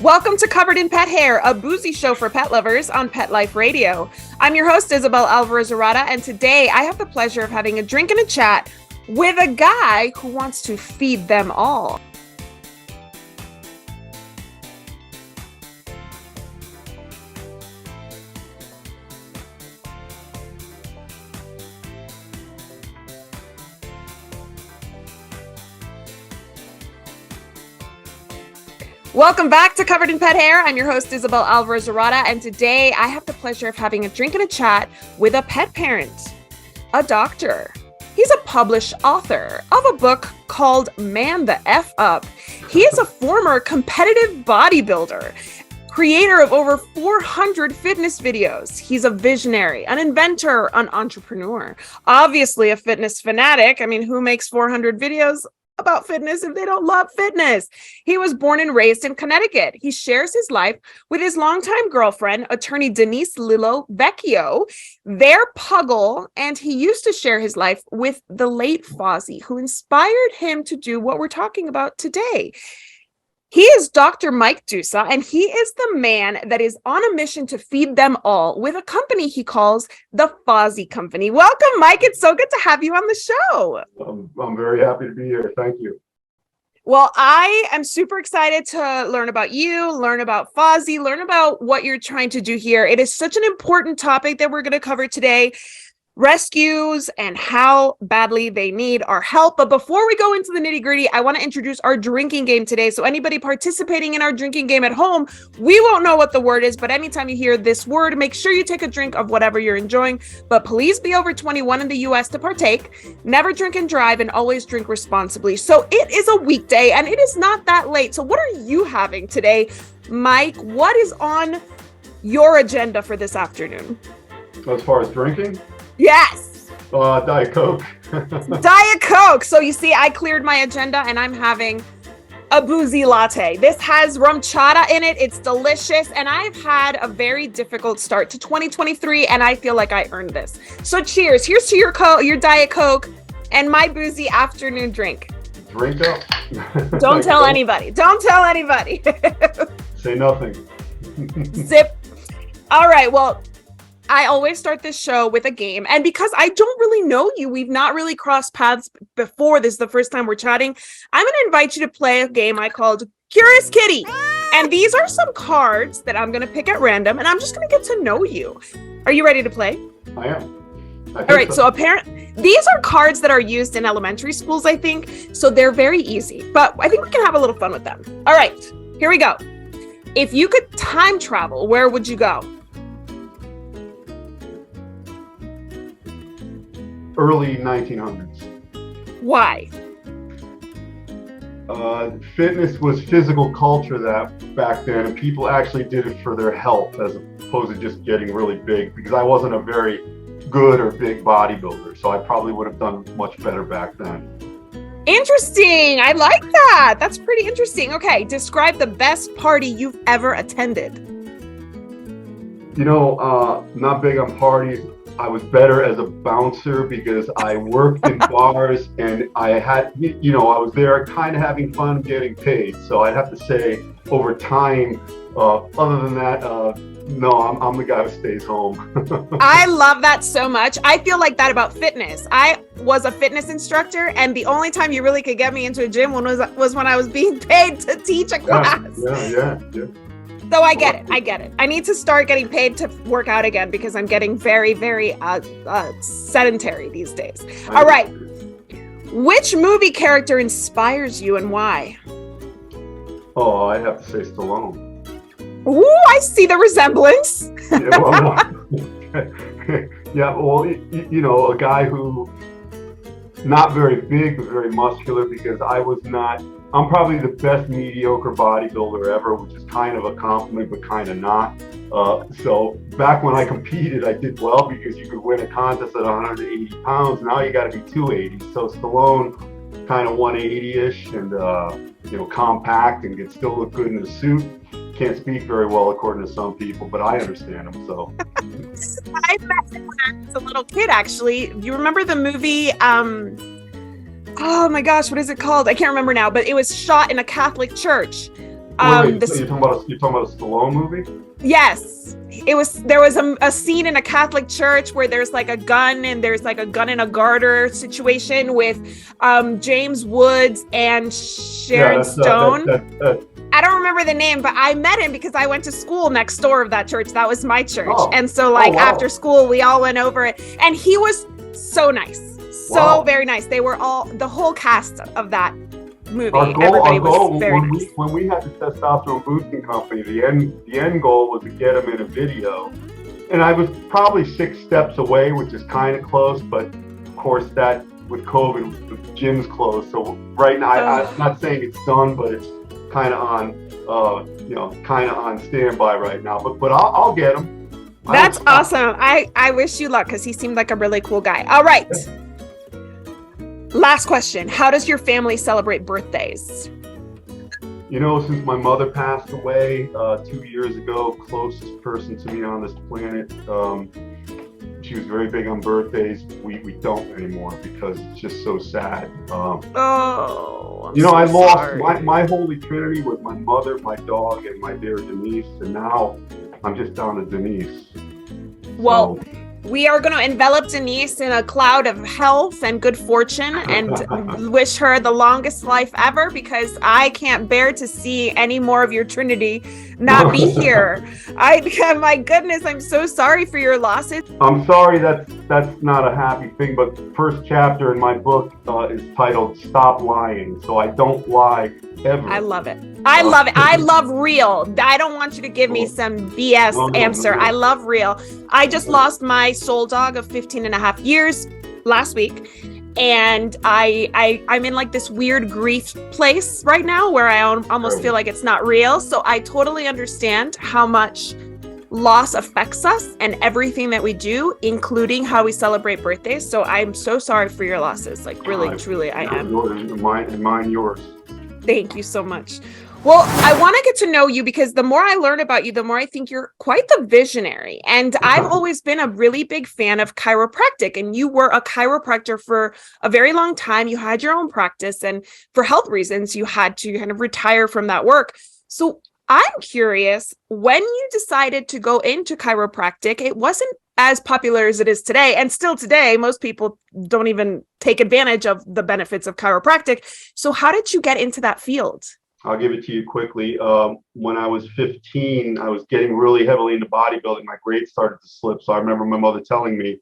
Welcome to Covered in Pet Hair, a boozy show for pet lovers on Pet Life Radio. I'm your host, Isabel Alvarez-Arata, and today I have the pleasure of having a drink and a chat with a guy who wants to feed them all. Welcome back to Covered in Pet Hair. I'm your host, Isabel Alvarez-Arata, and today I have the pleasure of having a drink and a chat with a pet parent, a doctor. He's a published author of a book called Man the F Up. He is a former competitive bodybuilder, creator of over 400 fitness videos. He's a visionary, an inventor, an entrepreneur, obviously a fitness fanatic. I mean, who makes 400 videos about fitness if they don't love fitness? He was born and raised in Connecticut. He shares his life with his longtime girlfriend, attorney Denise Lillo Vecchio, their puggle, and he used to share his life with the late Fozzie, who inspired him to do what we're talking about today. He is Dr. Mike Dusa, and he is the man that is on a mission to feed them all with a company he calls the Fozzie Company. Welcome, Mike. It's so good to have you on the show. I'm very happy to be here. Thank you. Well, I am super excited to learn about you, learn about Fozzie, learn about what you're trying to do here. It is such an important topic that we're going to cover today. Rescues and how badly they need our help. But before we go into the nitty-gritty, I want to introduce our drinking game today. So anybody participating in our drinking game at home, we won't know what the word is, but anytime you hear this word, make sure you take a drink of whatever you're enjoying. But please be over 21 in the US to partake. Never drink and drive, and always drink responsibly. So it is a weekday and it is not that late. So what are you having today, Mike? What is on your agenda for this afternoon? As far as drinking? Yes. Diet Coke. Diet Coke. So you see, I cleared my agenda and I'm having a boozy latte. This has rum chata in it. It's delicious. And I've had a very difficult start to 2023 and I feel like I earned this. So cheers. Here's to your Diet Coke and my boozy afternoon drink. Drink up. Don't tell anybody. Don't tell anybody. Say nothing. Zip. All right. Well, I always start this show with a game. And because I don't really know you, we've not really crossed paths before. This is the first time we're chatting. I'm going to invite you to play a game I called Curious Kitty. And these are some cards that I'm going to pick at random. And I'm just going to get to know you. Are you ready to play? I am. All right. So apparently these are cards that are used in elementary schools, I think. So they're very easy. But I think we can have a little fun with them. All right. Here we go. If you could time travel, where would you go? Early 1900s. Why? Fitness was physical culture that back then, and people actually did it for their health as opposed to just getting really big, because I wasn't a very good or big bodybuilder, so I probably would have done much better back then. Interesting. I like that. That's pretty interesting. Okay, describe the best party you've ever attended. You know, not big on parties. I was better as a bouncer because I worked in bars and I had, you know, I was there kind of having fun getting paid. So I'd have to say over time, other than that, no, I'm the guy who stays home. I love that so much. I feel like that about fitness. I was a fitness instructor, and the only time you really could get me into a gym was when I was being paid to teach a class. Yeah. So I get it. I need to start getting paid to work out again because I'm getting very, very sedentary these days. All right. Which movie character inspires you and why? Oh, I'd have to say Stallone. Ooh, I see the resemblance. You know, a guy who not very big, but very muscular, because I'm probably the best mediocre bodybuilder ever, which is kind of a compliment, but kind of not. So back when I competed, I did well because you could win a contest at 180 pounds. Now you got to be 280. So Stallone, kind of 180-ish, and you know, compact, and can still look good in a suit. Can't speak very well according to some people, but I understand him. So I met him when I was a little kid. Actually, do you remember the movie? Oh my gosh, what is it called? I can't remember now, but it was shot in a Catholic church. Wait. This You're talking about a Stallone movie? Yes, there was a scene in a Catholic church where there's like a gun and there's like a gun in a garter situation with James Woods and Yeah, Sharon that's Stone. that. I don't remember the name, but I met him because I went to school next door of that church. That was my church. Oh. And so like wow. after school, we all went over it and he was so nice. So Wow. very nice. They were the whole cast of that movie. Our goal was very nice. when we had the testosterone boosting company, the end goal was to get him in a video. And I was probably 6 steps away, which is kind of close, but of course that with COVID, the gym's closed. So right now, I'm not saying it's done, but it's kind of on standby right now. But I'll get him. That's awesome. I wish you luck because he seemed like a really cool guy. All right. Last question. How does your family celebrate birthdays? Since my mother passed away 2 years ago, closest person to me on this planet, she was very big on birthdays. We don't anymore because it's just so sad. I lost my holy trinity was my mother, my dog, and my dear Denise, and now I'm just down to Denise. Well, we are going to envelop Denise in a cloud of health and good fortune and wish her the longest life ever because I can't bear to see any more of your Trinity not be here. My goodness, I'm so sorry for your losses. I'm sorry that's not a happy thing, but the first chapter in my book is titled Stop Lying. So I don't lie ever. I love it. I love it. I love real. I don't want you to give me some BS answer. I love real. I just lost my soul dog of 15 and a half years last week. And I'm in like this weird grief place right now where I almost feel like it's not real. So I totally understand how much loss affects us and everything that we do, including how we celebrate birthdays. So I'm so sorry for your losses. Like really, truly, I am. Mine, yours. Thank you so much. Well, I want to get to know you because the more I learn about you, the more I think you're quite the visionary. And I've always been a really big fan of chiropractic. And you were a chiropractor for a very long time. You had your own practice. And for health reasons, you had to kind of retire from that work. So I'm curious, when you decided to go into chiropractic, it wasn't as popular as it is today. And still today, most people don't even take advantage of the benefits of chiropractic. So how did you get into that field? I'll give it to you quickly. When I was 15, I was getting really heavily into bodybuilding. My grades started to slip. So I remember my mother telling me,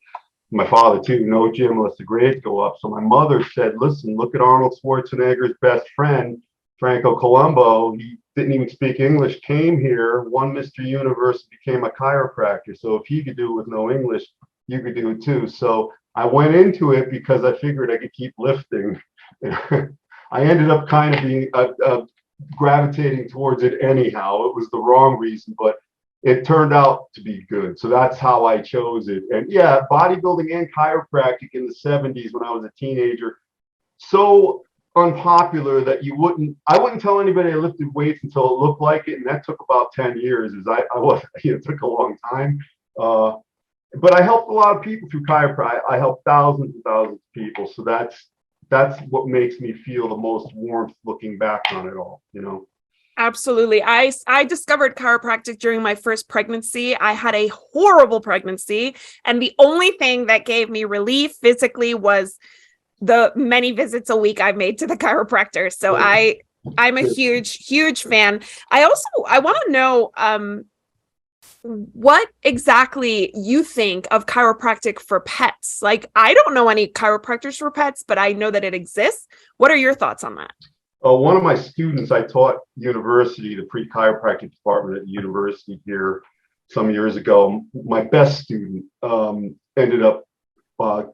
my father too, no gym unless the grades go up. So my mother said, listen, look at Arnold Schwarzenegger's best friend, Franco Colombo. He didn't even speak English, came here, won Mr. Universe, became a chiropractor. So if he could do it with no English, you could do it too. So I went into it because I figured I could keep lifting. I ended up kind of being gravitating towards it anyhow. It was the wrong reason, but it turned out to be good. So that's how I chose it. And yeah, bodybuilding and chiropractic in the 70s when I was a teenager, so unpopular that I wouldn't tell anybody I lifted weights until it looked like it. And that took about 10 years it took a long time. But I helped a lot of people through chiropractic. I helped thousands and thousands of people. So that's what makes me feel the most warmth looking back on it all, Absolutely. I discovered chiropractic during my first pregnancy. I had a horrible pregnancy, and the only thing that gave me relief physically was the many visits a week I made to the chiropractor. So I'm a huge fan. I want to know what exactly you think of chiropractic for pets. Like, I don't know any chiropractors for pets, but I know that it exists. What are your thoughts on that? One of my students, I taught university, the pre-chiropractic department at the university here some years ago. My best student ended up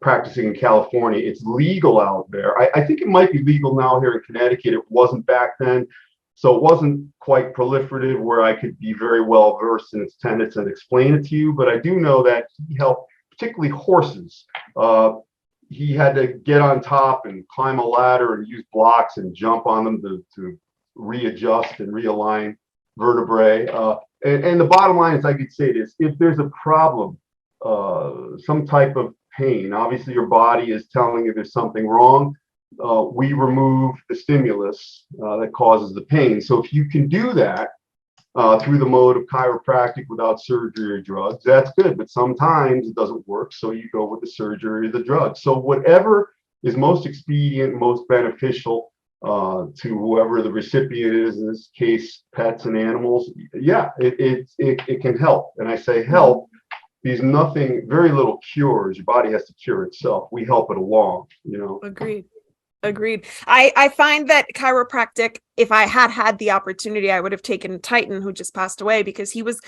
practicing in California. It's legal out there. I think it might be legal now here in Connecticut. It wasn't back then. So it wasn't quite proliferative where I could be very well versed in its tenets and explain it to you. But I do know that he helped, particularly horses. He had to get on top and climb a ladder and use blocks and jump on them to readjust and realign vertebrae. And the bottom line is, I could say this: if there's a problem, some type of pain, obviously your body is telling you there's something wrong. we remove the stimulus that causes the pain. So if you can do that through the mode of chiropractic without surgery or drugs, that's good. But sometimes it doesn't work, so you go with the surgery or the drugs. So whatever is most expedient, most beneficial to whoever the recipient is, in this case, pets and animals, yeah, it can help. And I say help because very little cures. Your body has to cure itself. We help it along, Agreed. Agreed. I find that chiropractic, if I had the opportunity, I would have taken Titan, who just passed away, because he was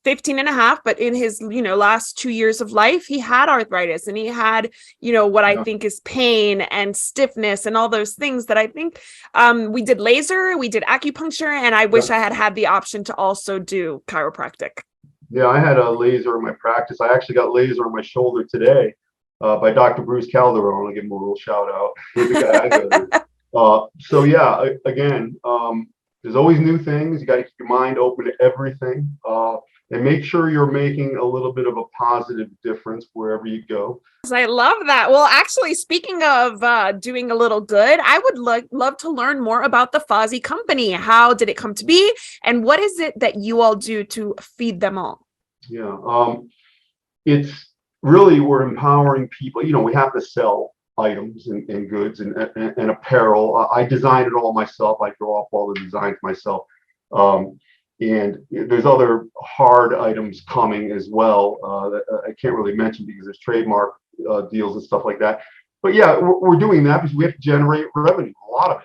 15 and a half, but in his, last 2 years of life, he had arthritis and he had, what I think is pain and stiffness and all those things that I think we did laser, we did acupuncture, and I wish I had the option to also do chiropractic. Yeah, I had a laser in my practice. I actually got laser on my shoulder today by Dr. Bruce Calderon. I'll give him a little shout out. He's the guy I go to. So yeah, again, there's always new things. You got to keep your mind open to everything, and make sure you're making a little bit of a positive difference wherever you go. I love that. Well, actually, speaking of doing a little good, I would love to learn more about the Fozzie Company. How did it come to be? And what is it that you all do to feed them all? Yeah, it's really, we're empowering people. We have to sell items and goods and apparel. I design it all myself. I draw up all the designs myself. And there's other hard items coming as well that I can't really mention because there's trademark deals and stuff like that. But yeah, we're doing that because we have to generate revenue, a lot of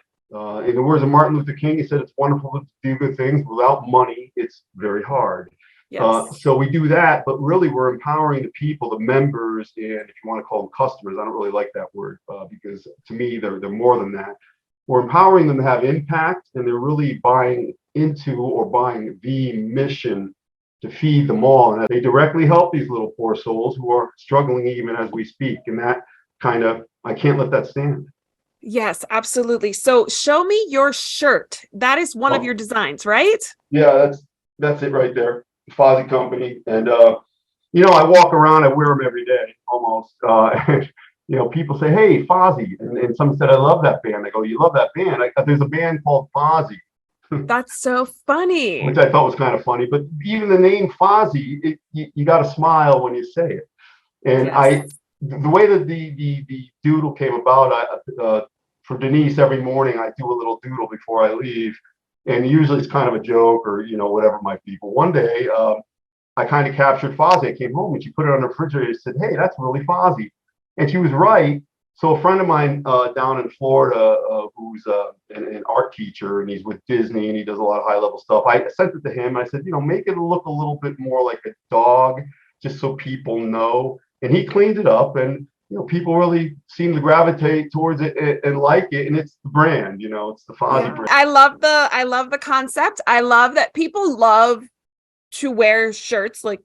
it. In the words of Martin Luther King, he said, "It's wonderful to do good things. Without money, it's very hard." Yes. So we do that, but really we're empowering the people, the members, and if you want to call them customers, I don't really like that word because to me they're more than that. We're empowering them to have impact, and they're really buying into or buying the mission to feed them all. And they directly help these little poor souls who are struggling even as we speak. And that I can't let that stand. Yes, absolutely. So show me your shirt. That is one of your designs, right? Yeah, that's it right there. Fozzie Company. And I walk around, I wear them every day almost. People say, "Hey, Fozzie," and someone said, "I love that band." I go, "You love that band?" There's a band called Fozzie. That's so funny. Which I thought was kind of funny. But even the name Fozzie, you got to smile when you say it. And Yes. the way that the doodle came about, for Denise, every morning I do a little doodle before I leave. And usually it's kind of a joke or, whatever it might be. But one day, I kind of captured Fozzie. I came home and she put it on the refrigerator and said, "Hey, that's really Fozzie." And she was right. So a friend of mine down in Florida, who's an art teacher, and he's with Disney and he does a lot of high level stuff. I sent it to him. I said, make it look a little bit more like a dog, just so people know. And he cleaned it up, and people really seem to gravitate towards it and like it. And it's the brand, it's the Fozzie brand. I love the concept. I love that people love to wear shirts like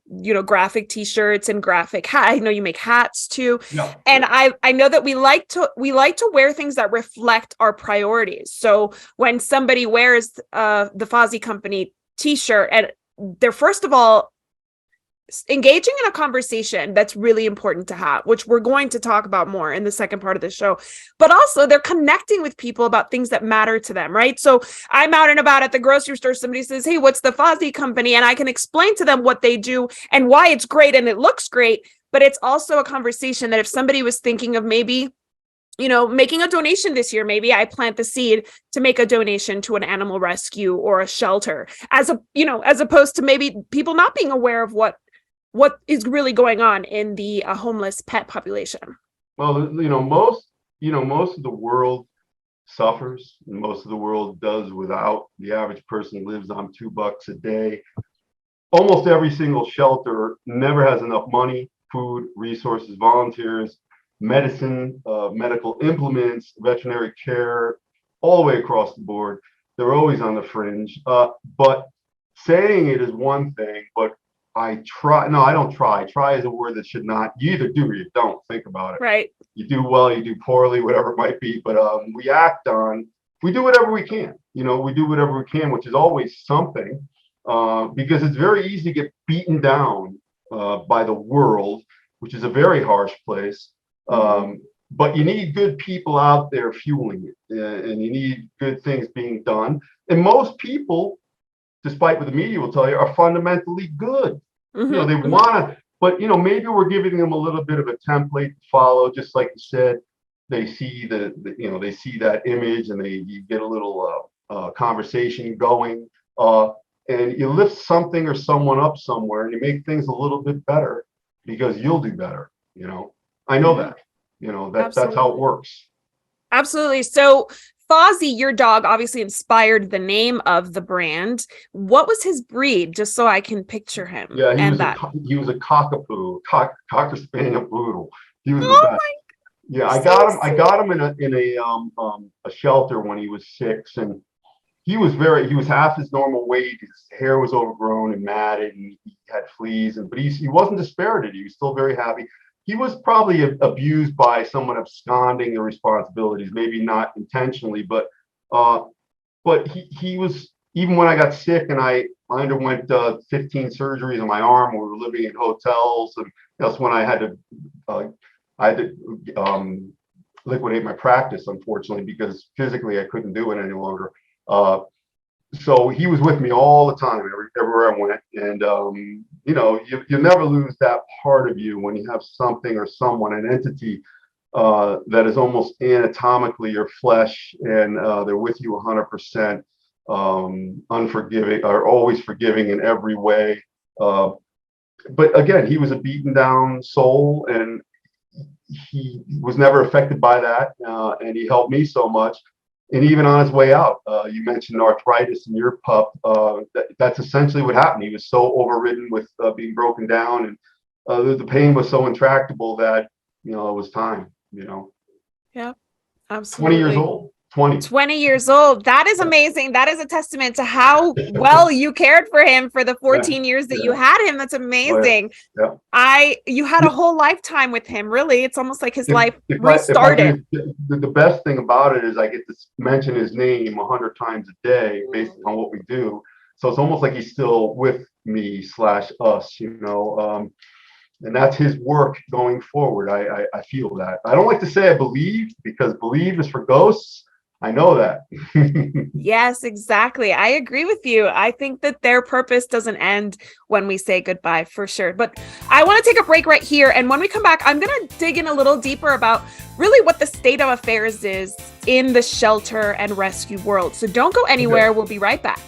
graphic t-shirts and graphic hat. I know you make hats too. Yeah, and yeah. I know that we like to wear things that reflect our priorities. So when somebody wears the Fozzie Company t-shirt, and they're first of all engaging in a conversation that's really important to have, which we're going to talk about more in the second part of the show, but also they're connecting with people about things that matter to them, right? So I'm out and about at the grocery store, somebody says, "Hey, what's the Fozzie Company?" And I can explain to them what they do and why it's great and it looks great. But it's also a conversation that if somebody was thinking of maybe making a donation this year, maybe I plant the seed to make a donation to an animal rescue or a shelter, as opposed to maybe people not being aware of what is really going on in the homeless pet population. Well, most of the world suffers, and most of the world does without. The average person lives on $2 a day. Almost every single shelter never has enough money, food, resources, volunteers, medicine, medical implements, veterinary care, all the way across the board. They're always on the fringe. But saying it is one thing, but I try. No, I don't try. Try is a word that should not. You either do or you don't. Think about it. Right. You do well, you do poorly, whatever it might be. But we do whatever we can. We do whatever we can, which is always something, because it's very easy to get beaten down by the world, which is a very harsh place. but you need good people out there fueling it, and you need good things being done. And most people, despite what the media will tell you, are fundamentally good. They want to, but maybe we're giving them a little bit of a template to follow, just like you said. They see they see that image, and you get a little conversation going, and you lift something or someone up somewhere, and you make things a little bit better because you'll do better. I know that. That's how it works. Absolutely. So Fozzie, your dog, obviously inspired the name of the brand. What was his breed, just so I can picture him? Yeah, he was a cockapoo, cocker spaniel poodle. He was the best. Yeah, I got him in a shelter when he was 6, and he was half his normal weight. His hair was overgrown and matted, and he had fleas, but he wasn't dispirited. He was still very happy. He was probably abused by someone absconding the responsibilities, maybe not intentionally, but he was, even when I got sick and I underwent 15 surgeries on my arm. We were living in hotels, and that's when I had to liquidate my practice, unfortunately, because physically I couldn't do it any longer. So he was with me all the time, everywhere I went. And, you never lose that part of you when you have something or someone, an entity that is almost anatomically your flesh, and they're with you 100%, unforgiving, or always forgiving in every way. But again, he was a beaten down soul, and he was never affected by that. And he helped me so much. And even on his way out, you mentioned arthritis in your pup. That's essentially what happened. He was so overridden with being broken down, and the pain was so intractable that it was time. Yeah, absolutely. 20 years old. 20 years old. That is amazing. That is a testament to how well you cared for him for the 14 years that you had him. That's amazing. You had a whole lifetime with him, really. It's almost like his life restarted. The best thing about it is I get to mention his name 100 times a day based on what we do. So it's almost like he's still with me / us, and that's his work going forward. I feel that. I don't like to say I believe, because believe is for ghosts. I know that. Yes, exactly. I agree with you. I think that their purpose doesn't end when we say goodbye, for sure. But I want to take a break right here. And when we come back, I'm going to dig in a little deeper about really what the state of affairs is in the shelter and rescue world. So don't go anywhere. Okay. We'll be right back.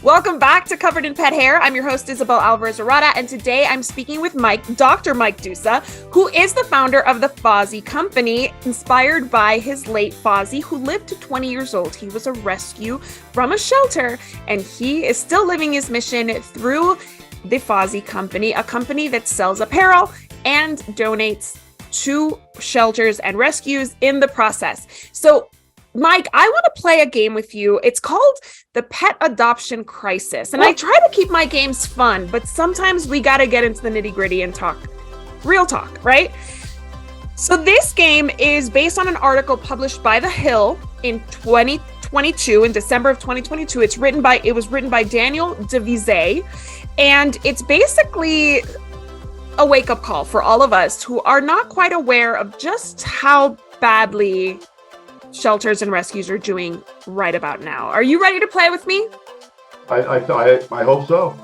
Welcome back to Covered in Pet Hair. I'm your host, Isabel Alvarez-Arata, and today I'm speaking with Dr. Mike Dusa, who is the founder of the Fozzie Company, inspired by his late Fozzie, who lived to 20 years old. He was a rescue from a shelter, and he is still living his mission through the Fozzie Company, a company that sells apparel and donates to shelters and rescues in the process. So Mike, I want to play a game with you. It's called the Pet Adoption Crisis. And I try to keep my games fun, but sometimes we got to get into the nitty-gritty and talk real talk, right? So this game is based on an article published by The Hill in 2022, in December of 2022. It was written by Daniel DeVise, and it's basically a wake-up call for all of us who are not quite aware of just how badly shelters and rescues are doing right about now. Are you ready to play with me? I hope so.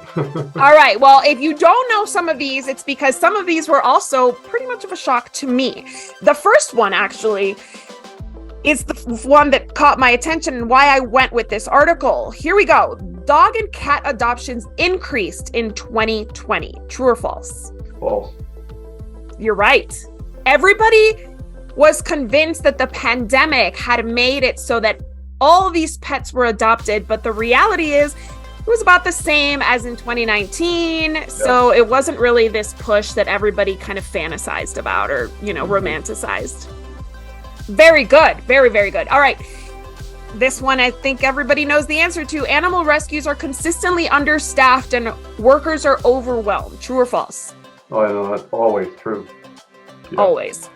All right. Well, if you don't know some of these, it's because some of these were also pretty much of a shock to me. The first one actually is the one that caught my attention and why I went with this article. Here we go. Dog and cat adoptions increased in 2020. True or false? False. You're right. Everybody was convinced that the pandemic had made it so that all these pets were adopted, but the reality is it was about the same as in 2019. Yeah. So it wasn't really this push that everybody kind of fantasized about or, romanticized. Very good. Very, very good. All right. This one, I think everybody knows the answer to. Animal rescues are consistently understaffed and workers are overwhelmed. True or false? Oh, I know. That's always true. Yeah. Always.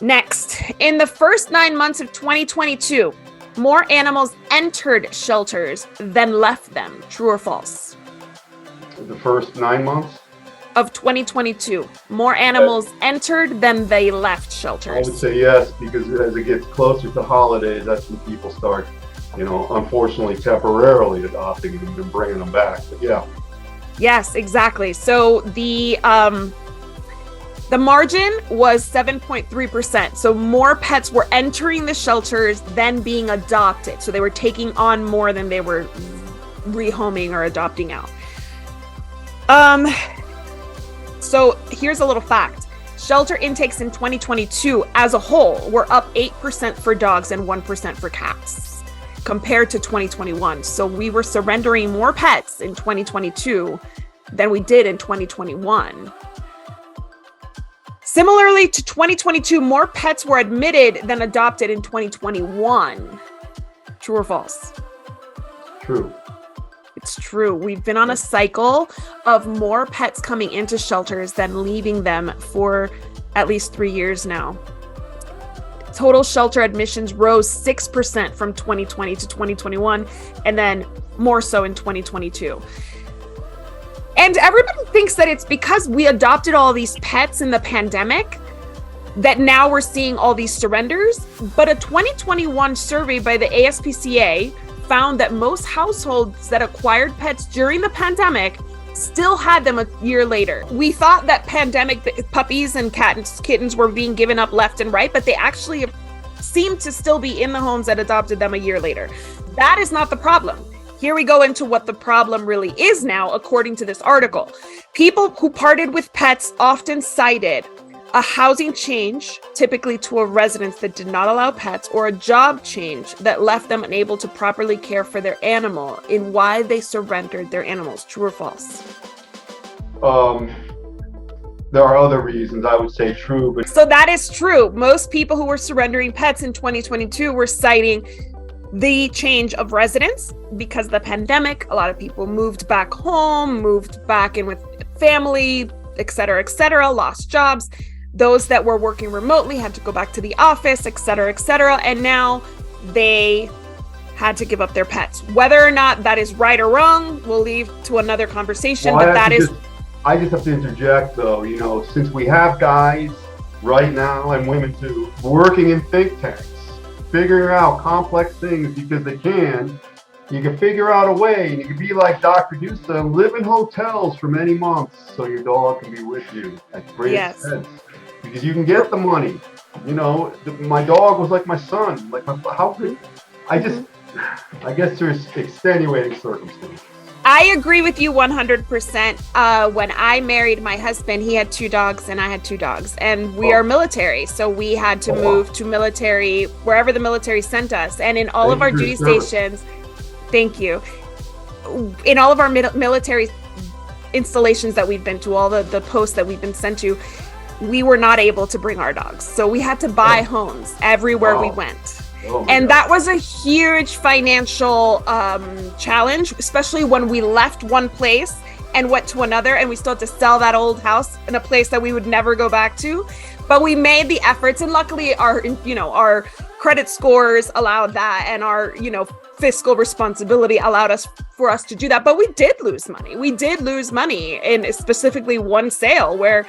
Next, in the first 9 months of 2022, more animals entered shelters than left them. True or false? The first 9 months? of 2022? More animals entered than they left shelters? I would say yes, because as it gets closer to holidays, that's when people start, unfortunately temporarily adopting them and bringing them back. But yeah. Yes, exactly. So the margin was 7.3%. So more pets were entering the shelters than being adopted. So they were taking on more than they were rehoming or adopting out. So here's a little fact. Shelter intakes in 2022 as a whole were up 8% for dogs and 1% for cats compared to 2021. So we were surrendering more pets in 2022 than we did in 2021. Similarly to 2022, more pets were admitted than adopted in 2021. True or false? True. It's true. We've been on a cycle of more pets coming into shelters than leaving them for at least 3 years now. Total shelter admissions rose 6% from 2020 to 2021, and then more so in 2022. And everybody thinks that it's because we adopted all these pets in the pandemic that now we're seeing all these surrenders. But a 2021 survey by the ASPCA found that most households that acquired pets during the pandemic still had them a year later. We thought that pandemic puppies and kittens were being given up left and right, but they actually seem to still be in the homes that adopted them a year later. That is not the problem. Here we go into what the problem really is now, according to this article. People who parted with pets often cited a housing change, typically to a residence that did not allow pets, or a job change that left them unable to properly care for their animal in why they surrendered their animals. True or false? There are other reasons. I would say true, but so that is true. Most people who were surrendering pets in 2022 were citing the change of residence because of the pandemic. A lot of people moved back home, moved back in with family, et cetera, lost jobs. Those that were working remotely had to go back to the office, et cetera, and now they had to give up their pets. Whether or not that is right or wrong, we'll leave to another conversation, but that is... I just have to interject though, since we have guys right now, and women too, working in think tanks, figuring out complex things because they can. You can figure out a way, and you can be like Dr. Dusa and live in hotels for many months so your dog can be with you at great expense. Because you can get the money. My dog was like my son. I guess there's extenuating circumstances. I agree with you 100%. When I married my husband, he had 2 dogs and I had 2 dogs, and we are military. So we had to move to military, wherever the military sent us. And in all of our duty stations, thank you. In all of our military installations that we've been to, all the posts that we've been sent to, we were not able to bring our dogs. So we had to buy homes everywhere we went. And that was a huge financial challenge, especially when we left one place and went to another, and we still had to sell that old house in a place that we would never go back to. But we made the efforts, and luckily our credit scores allowed that, and our fiscal responsibility allowed for us to do that. But we did lose money. We did lose money in specifically one sale where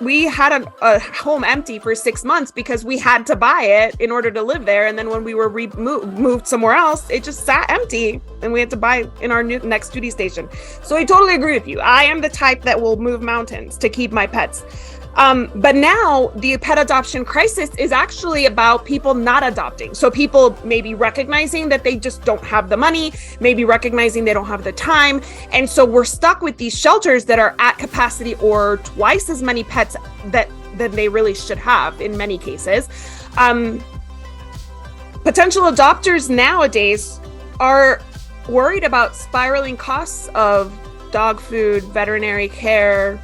we had a home empty for 6 months because we had to buy it in order to live there. And then when we were moved somewhere else, it just sat empty and we had to buy in our next duty station. So I totally agree with you. I am the type that will move mountains to keep my pets. But now the pet adoption crisis is actually about people not adopting. So people maybe recognizing that they just don't have the money, maybe recognizing they don't have the time. And so we're stuck with these shelters that are at capacity or twice as many pets than they really should have in many cases. Potential adopters nowadays are worried about spiraling costs of dog food, veterinary care,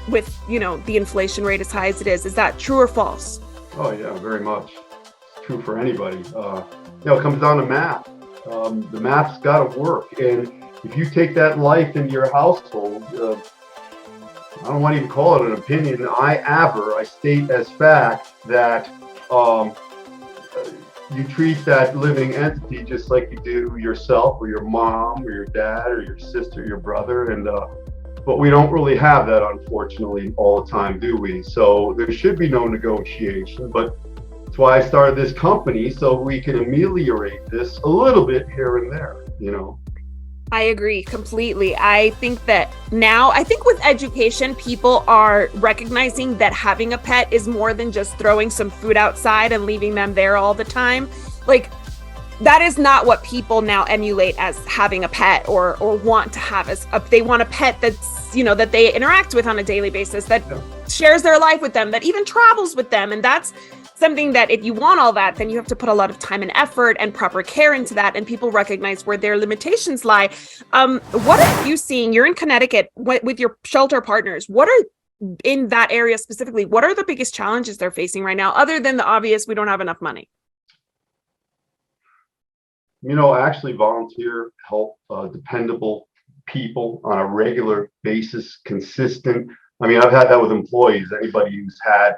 with the inflation rate as high as it is. Is that true or false? Oh yeah, very much. It's true for anybody. It comes down to math. The math's got to work, and if you take that life into your household, I don't want to even call it an opinion. I state as fact that you treat that living entity just like you do yourself or your mom or your dad or your sister, your brother, and but we don't really have that, unfortunately, all the time, do we? So there should be no negotiation, but that's why I started this company, so we can ameliorate this a little bit here and there, you know. I agree completely. I think that now, I think with education, people are recognizing that having a pet is more than just throwing some food outside and leaving them there all the time. Like, that is not what people now emulate as having a pet or want to have as they want a pet that's, you know, that they interact with on a daily basis, that shares their life with them, that even travels with them. And that's something that if you want all that, then you have to put a lot of time and effort and proper care into that. And people recognize where their limitations lie. What are you seeing? You're in Connecticut with your shelter partners. What are, in that area specifically, what are the biggest challenges they're facing right now, other than the obvious, we don't have enough money? You know, actually volunteer help, dependable people on a regular basis, consistent. I mean, I've had that with employees, anybody who's had,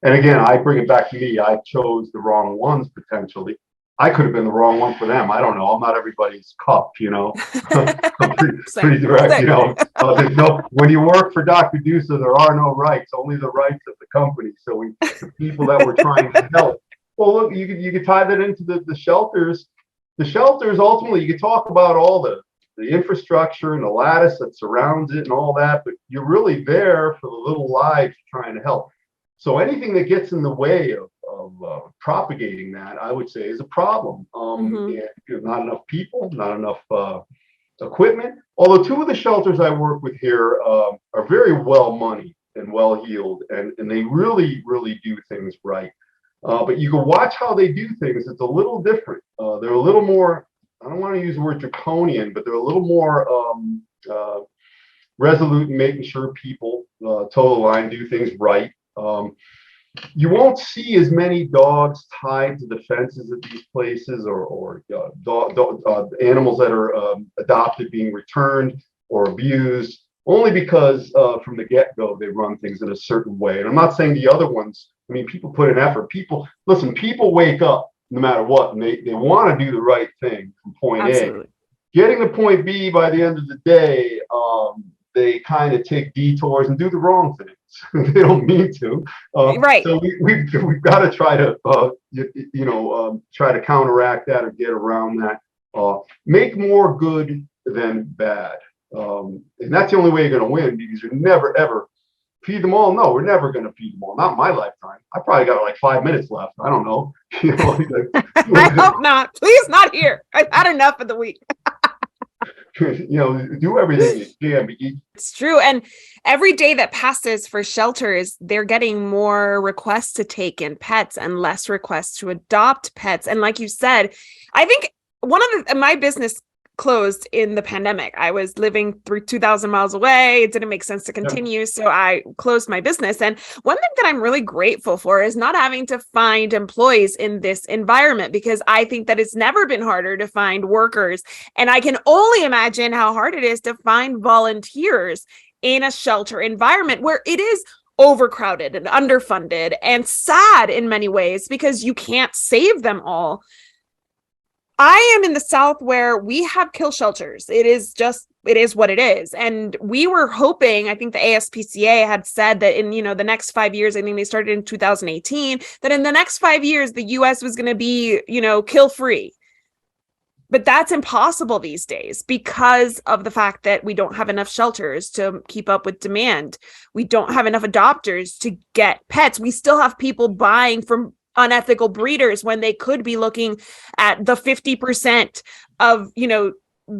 and again, I bring it back to me. I chose the wrong ones potentially. I could have been the wrong one for them. I don't know. I'm not everybody's cup, you know. I'm pretty direct, you know. There's no, when you work for Dr. Dusa, there are no rights, only the rights of the company. So the people that we're trying to help. Well, look, you could tie that into the shelters. The shelters, ultimately, you could talk about all the infrastructure and the lattice that surrounds it and all that, but you're really there for the little lives trying to help. So anything that gets in the way of propagating that, I would say, is a problem. And not enough people, not enough equipment. Although two of the shelters I work with here are very well money and well heeled, and they really, really do things right. But you can watch how they do things. It's a little different. They're a little more, I don't want to use the word draconian, but they're a little more resolute in making sure people toe the line, do things right. You won't see as many dogs tied to the fences at these places, or animals that are adopted being returned or abused, only because from the get-go they run things in a certain way. And I'm not saying the other ones, I mean, people put in effort. People, listen, people wake up no matter what, and they want to do the right thing from point Absolutely. A. Getting to point B, by the end of the day, they kind of take detours and do the wrong things. They don't mean to. Right. So we've got to try to, try to counteract that or get around that. Make more good than bad. And that's the only way you're going to win, because you're never, ever feed them all. No, we're never going to feed them all. Not in my lifetime. I probably got like 5 minutes left. I don't know. I hope not. Please, not here. I've had enough of the week. Do everything you can. But it's true. And every day that passes for shelters, they're getting more requests to take in pets and less requests to adopt pets. And like you said, I think my business closed in the pandemic. I was living through 2,000 miles away. It didn't make sense to continue. So I closed my business. And one thing that I'm really grateful for is not having to find employees in this environment, because I think that it's never been harder to find workers. And I can only imagine how hard it is to find volunteers in a shelter environment where it is overcrowded and underfunded and sad in many ways, because you can't save them all. I am in the South where we have kill shelters. It is what it is. And we were hoping, I think the ASPCA had said that in, the next 5 years, I think they started in 2018, that in the next 5 years, the US was going to be, kill free. But that's impossible these days because of the fact that we don't have enough shelters to keep up with demand. We don't have enough adopters to get pets. We still have people buying from unethical breeders when they could be looking at the 50% of,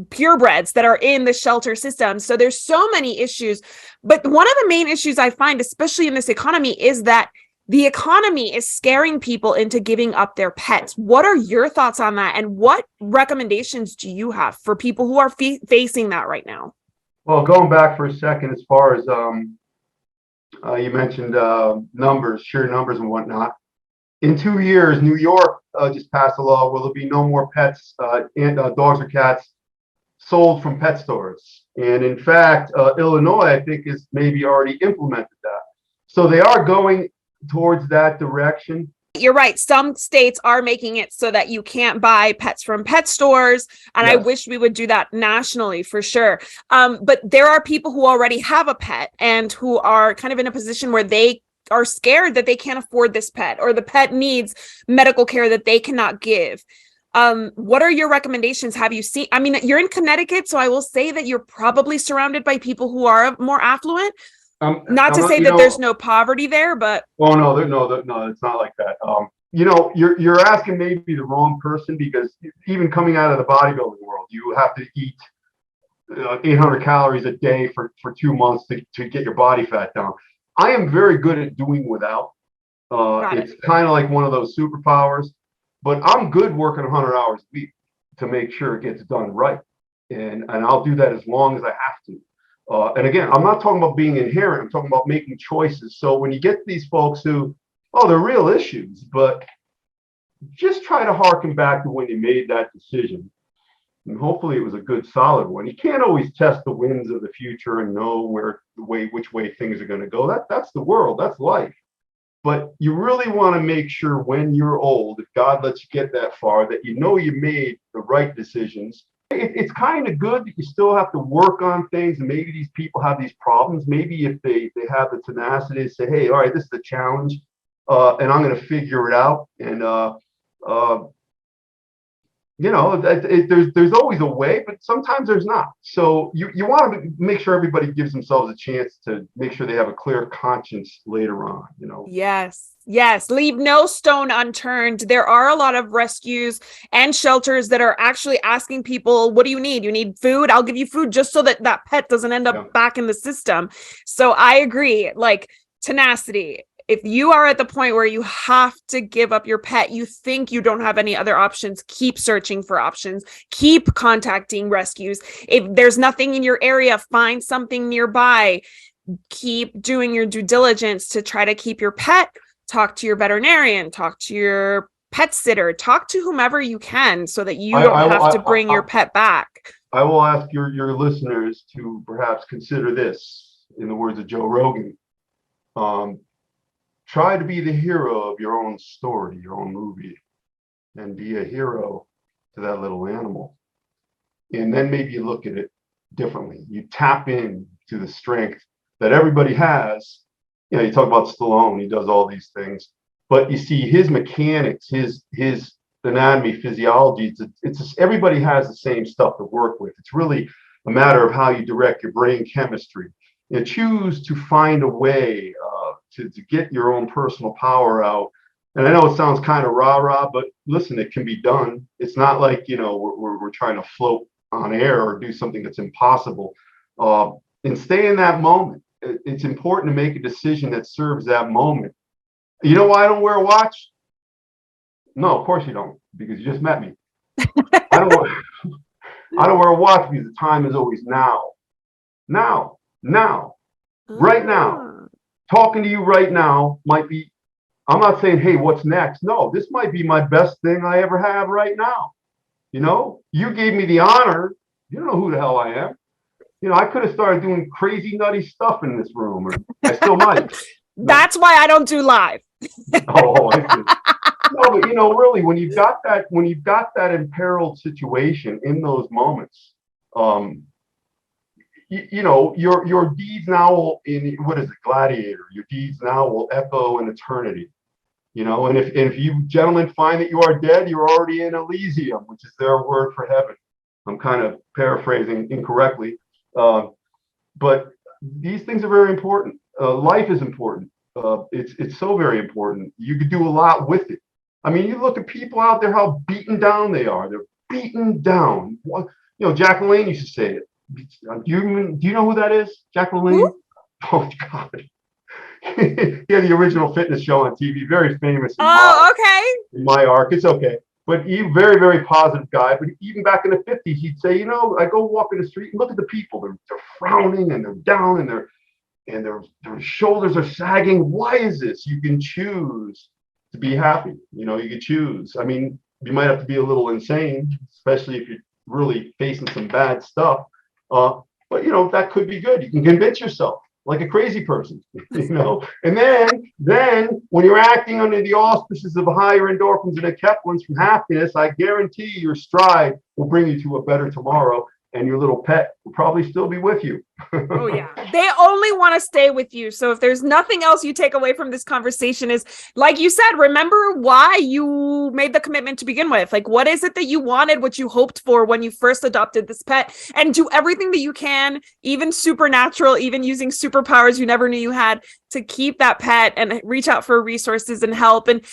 purebreds that are in the shelter system. So there's so many issues. But one of the main issues I find, especially in this economy, is that the economy is scaring people into giving up their pets. What are your thoughts on that? And what recommendations do you have for people who are facing that right now? Well, going back for a second, as far as you mentioned numbers, sheer numbers and whatnot. In 2 years, New York just passed a law where there'll be no more pets and dogs or cats sold from pet stores. And in fact, Illinois, I think, is maybe already implemented that. So they are going towards that direction. You're right. Some states are making it so that you can't buy pets from pet stores. And I Yes. wish we would do that nationally for sure. But there are people who already have a pet and who are kind of in a position where they are scared that they can't afford this pet, or the pet needs medical care that they cannot give. What are your recommendations? Have you seen, I mean, you're in Connecticut, so I will say that you're probably surrounded by people who are more affluent. Not I'm to not, say that there's no poverty there, but oh no, no, it's not like that. You're asking maybe the wrong person, because even coming out of the bodybuilding world, you have to eat 800 calories a day for 2 months to get your body fat down. I am very good at doing without. got it. It's kind of like one of those superpowers, but I'm good working 100 hours a week to make sure it gets done right. And I'll do that as long as I have to. And again, I'm not talking about being inherent. I'm talking about making choices. So when you get these folks who, oh, they're real issues, but just try to harken back to when you made that decision. And hopefully it was a good, solid one. You can't always test the winds of the future and know which way things are going to go. That's the world. That's life. But you really want to make sure when you're old, if God lets you get that far, that you know you made the right decisions. It's kind of good that you still have to work on things, and maybe these people have these problems. Maybe if they have the tenacity to say, hey, all right, this is a challenge, and I'm going to figure it out. And uh, there's always a way, but sometimes there's not. So you want to make sure everybody gives themselves a chance to make sure they have a clear conscience later on. Yes, leave no stone unturned. There are a lot of rescues and shelters that are actually asking people, what do you need? You need food? I'll give you food, just so that that pet doesn't end up back in the system. So I agree, like, tenacity. If you are at the point where you have to give up your pet, you think you don't have any other options, keep searching for options, keep contacting rescues. If there's nothing in your area, find something nearby. Keep doing your due diligence to try to keep your pet. Talk to your veterinarian, talk to your pet sitter, talk to whomever you can, so that you don't have to bring your pet back. I will ask your listeners to perhaps consider this, in the words of Joe Rogan. Try to be the hero of your own story, your own movie, and be a hero to that little animal. And then maybe you look at it differently. You tap in to the strength that everybody has. You talk about Stallone, he does all these things, but you see his mechanics, his anatomy, physiology. It's everybody has the same stuff to work with. It's really a matter of how you direct your brain chemistry. Choose to find a way to get your own personal power out. And I know it sounds kind of rah-rah, but listen, it can be done. It's not like, we're trying to float on air or do something that's impossible. And stay in that moment. It's important to make a decision that serves that moment. You know why I don't wear a watch? No, of course you don't, because you just met me. I don't wear a watch because the time is always now. Now, right now. Talking to you right now might be, I'm not saying, hey, what's next? No, this might be my best thing I ever have right now. You gave me the honor. You don't know who the hell I am. I could have started doing crazy, nutty stuff in this room, or I still might. That's why I don't do live. Oh, I see. No, but really, when you've got that imperiled situation in those moments, your deeds now will, in what is it, Gladiator? Your deeds now will echo in eternity. And if you gentlemen find that you are dead, you're already in Elysium, which is their word for heaven. I'm kind of paraphrasing incorrectly, but these things are very important. Life is important. It's so very important. You could do a lot with it. I mean, you look at people out there, how beaten down they are. They're beaten down. Jack LaLanne used to say it. Do you know who that is? Jack LaLanne? Oh God. He had the original fitness show on TV, very famous. Okay. In my arc, it's okay. But he very, very positive guy. But even back in the 50s, he'd say, I go walk in the street and look at the people. They're frowning and they're down and their shoulders are sagging. Why is this? You can choose to be happy. You can choose. I mean, you might have to be a little insane, especially if you're really facing some bad stuff. But that could be good. You can convince yourself. like a crazy person, you know? And then when you're acting under the auspices of higher endorphins and enkephalins from happiness, I guarantee your stride will bring you to a better tomorrow, and your little pet will probably still be with you. Oh yeah. They only want to stay with you. So if there's nothing else you take away from this conversation is, like you said, remember why you made the commitment to begin with. Like, what is it that you wanted, what you hoped for when you first adopted this pet, and do everything that you can, even supernatural, even using superpowers you never knew you had, to keep that pet and reach out for resources and help. And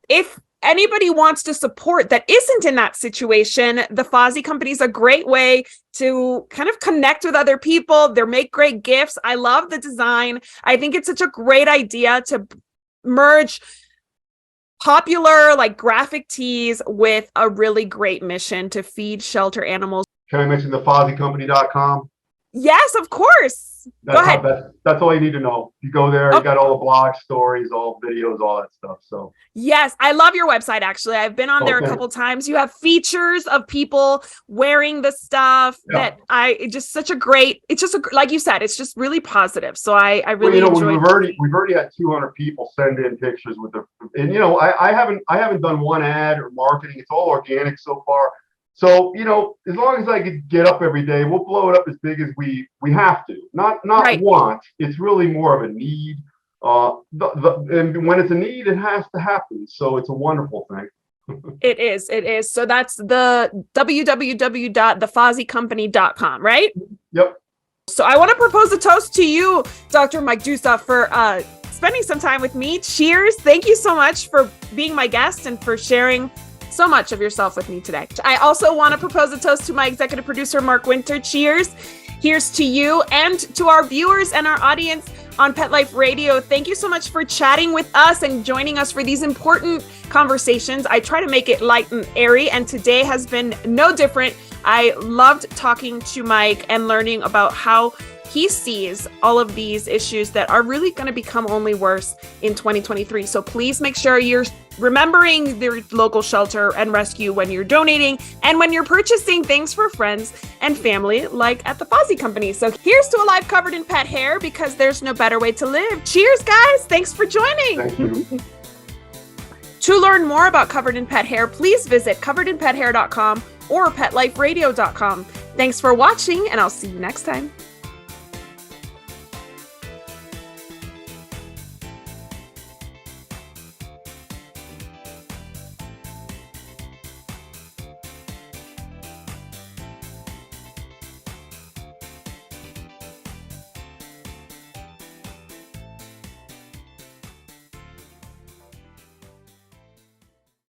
if anybody wants to support that isn't in that situation, the Fozzie Company is a great way to kind of connect with other people. They make great gifts. I love the design. I think it's such a great idea to merge popular like graphic tees with a really great mission to feed, shelter animals. Can I mention the FozzieCompany.com? Yes, of course. Go ahead. That's all you need to know. You go there, you got all the blog stories, all videos, all that stuff. So yes, I love your website. Actually, I've been on there a couple times. You have features of people wearing the stuff that it's just like you said, it's just really positive. So I really enjoyed. We've already had 200 people send in pictures with their, and you know, I haven't done one ad or marketing. It's all organic so far. So, you know, as long as I could get up every day, we'll blow it up as big as we have to. Not right. Want. It's really more of a need. And when it's a need, it has to happen. So it's a wonderful thing. It is. So that's the www.thefozziecompany.com, right? Yep. So I want to propose a toast to you, Dr. Mike Dusa, for spending some time with me. Cheers. Thank you so much for being my guest and for sharing so much of yourself with me today. I also want to propose a toast to my executive producer, Mark Winter. Cheers. Here's to you and to our viewers and our audience on Pet Life Radio. Thank you so much for chatting with us and joining us for these important conversations. I try to make it light and airy, and today has been no different. I loved talking to Mike and learning about how he sees all of these issues that are really going to become only worse in 2023. So please make sure you're remembering the local shelter and rescue when you're donating and when you're purchasing things for friends and family, like at the Fozzie Company. So here's to a life covered in pet hair, because there's no better way to live. Cheers, guys. Thanks for joining. Thank you. To learn more about Covered in Pet Hair, please visit coveredinpethair.com or petliferadio.com. Thanks for watching, and I'll see you next time.